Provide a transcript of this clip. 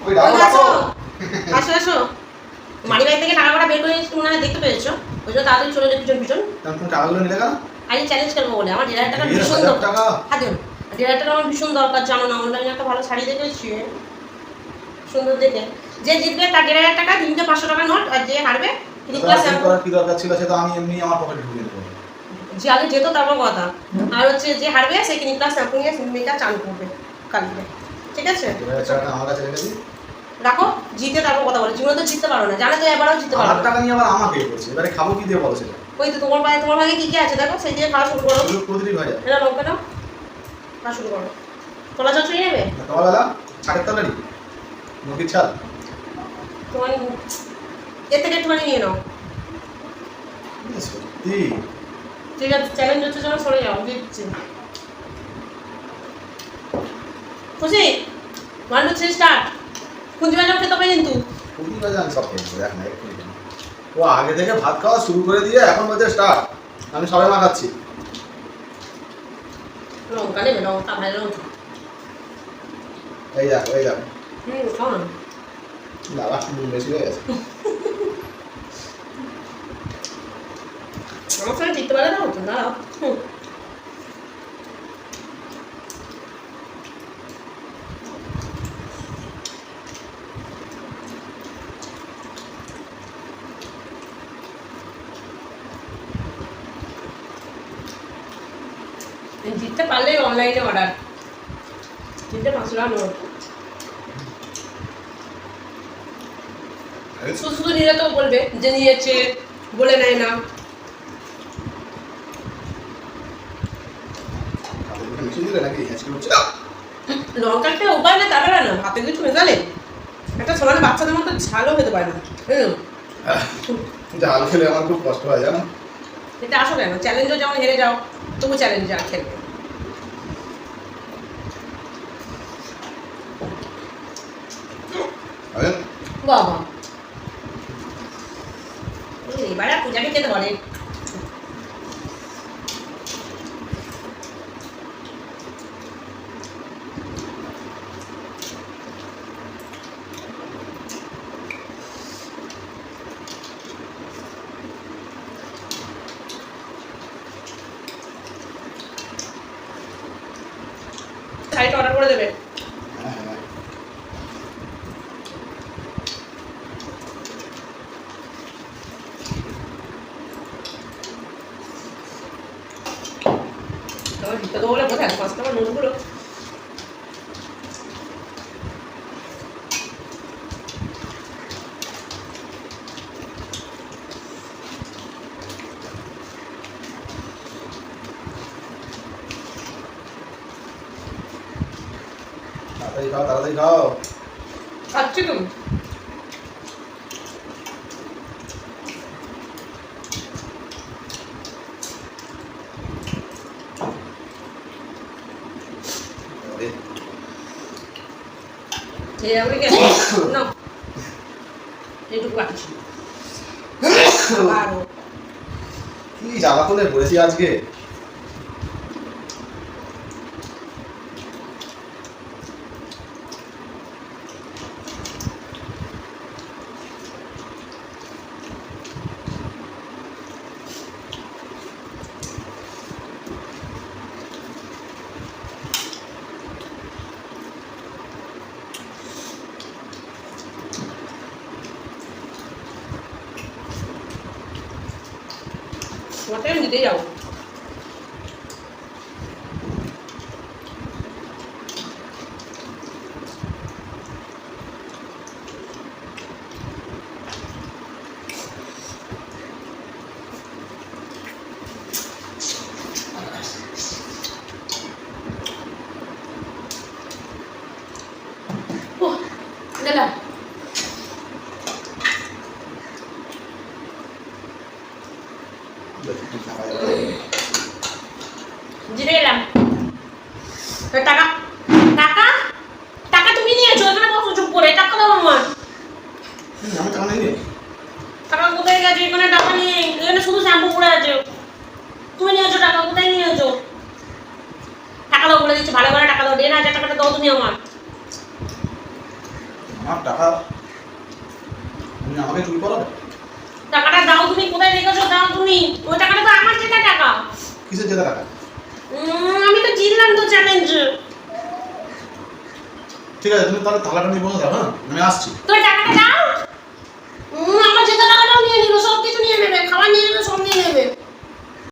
ওই ডাবল আসো আসো আসো মানি ব্যাগ থেকে টাকাটা বের করে তোমরা দেখতে পেয়েছো, ওই জন্য তাড়াতাড়ি চলে যাও পিছন পিছন। তুমি টাকাগুলো নিলে কেন? আজ চ্যালেঞ্জ করবো বলে আমার 1,500 টাকা ভীষণ 1,000 দরকার। টাকা? হাত দিন। 1,500 টাকা আমার ভীষণ দরকার, জানো না অনলাইনে একটা ভালো শাড়ি দেখেছি সুন্দর দেখে, যে জিতবে তার 1,500 টাকা, 300-500 টাকা নোট, আর যে হারবে কি দরকার ছিল সেটা আমি এমনি আমার পকেটে ঢুকিয়ে দেবো। যে আগে যেত তারপর কথা, আর হচ্ছে যে হারবে সে ক্লিনিক প্লাস শ্যাম্পু নিয়ে মেয়েটা চান করবে কালকে, ঠিক আছে? আমার কাছে রেখে দিই, রাখো, জিতে তারপর কথা বলে। জীবনে তো জিততে পারো না, জানো তো এবারও জিততে পারো আমার না। টাকা নিয়ে আবার আমাকে করছে, এবারে খাবো কি দিয়ে বলো সেটা? ওই তো তোমার পায়ে তোমার ভাগে কি কি আছে দেখো, সেই দিয়ে খাওয়া শুরু করো। প্রতিটি ভাজা এটা লঙ্কা নাও, খাওয়া শুরু করো। কলা চচ্চড়ি নেবে? সকালবেলা ছাড়ের তরকারি, মুরগির ছাল। তোমার এর থেকে একটুখানি নিয়ে নাও। সত্যি ঠিক আছে, চ্যালেঞ্জ হচ্ছে যখন সরে যাও, দিচ্ছি। খুশি? 1 2 3 স্টার্ট। কুঞ্জি বাজাও খেতে হবে কিন্তু। প্রতি ভাজা আমি সব খেয়েছি, দেখ না একটু ও আগে থেকে ভাত খাওয়া শুরু করে দিয়ে এখন বলছে স্টার্ট, আমি সবাই মাখাচ্ছি। লঙ্কা নেবে, লঙ্কা ভালো লঙ্কা। এই দেখো এই দেখো, খাও না। বাবা নুন বেশি হয়ে গেছে। আমার সঙ্গে জিততে পারে না হতো না। জিততে পারলে অনলাইনে অর্ডার, জিততে 500 টাকা নোট। শুধু শুধু নিলে তো বলবে যে নিয়েছে, বলে নেয় না। লঙ্কা একটা উপায় না, তারা না হাতে কিছু মেশালে একটা সমানে বাচ্চাদের মতো ঝালও খেতে পারে না। ঝাল খেলে আমার খুব কষ্ট হয় জানো। এটা আসো কেন, চ্যালেঞ্জও যেমন হেরে যাও তবু চ্যালেঞ্জ আর খেলবে। বাবা এবারে পূজাকে খেতে পারে। শাড়িটা অর্ডার করে দেবে। তোমার দিতে দেবো বলে কোথায় 5 টাকা নোটগুলো। তাড়াতাড়ি খাও তাড়াতাড়ি খাও। খাচ্ছি তুমি? কি জ্বালাতনে পড়েছি আজকে। তোমার দিতে যাও। দাদা জিতে গেলাম। টাকা টাকা টাকা তুমি নিয়েছো, এখানে বসো চুপ করে। টাকা দাও আমার। আমি টাকা নেই। টাকা কোথায় গেছে? এখানে টাকা নেই, এখানে শুধু শ্যাম্পু পড়ে আছে। তুমি নিয়েছো টাকা, কোথায় নিয়েছো? টাকা দাও বলে দিচ্ছি, ভালো করে টাকা দাও। 1,500 টাকাটা দাও তুমি আমার। আমার টাকা তুমি আমাকে চুরি করাবে? টাকাটা দাও, তুমি কোথায় রেখেছো দাও তুমি। ওই টাকাটা তো আমার জেতা টাকা। কিসের জেতা টাকা? আমি তো জিতলাম তো চ্যালেঞ্জ। ঠিক আছে, তুমি তাহলে তালাটা নিয়ে বসে থাকো, হ্যাঁ আমি আসছি। তোর টাকাটা দাও।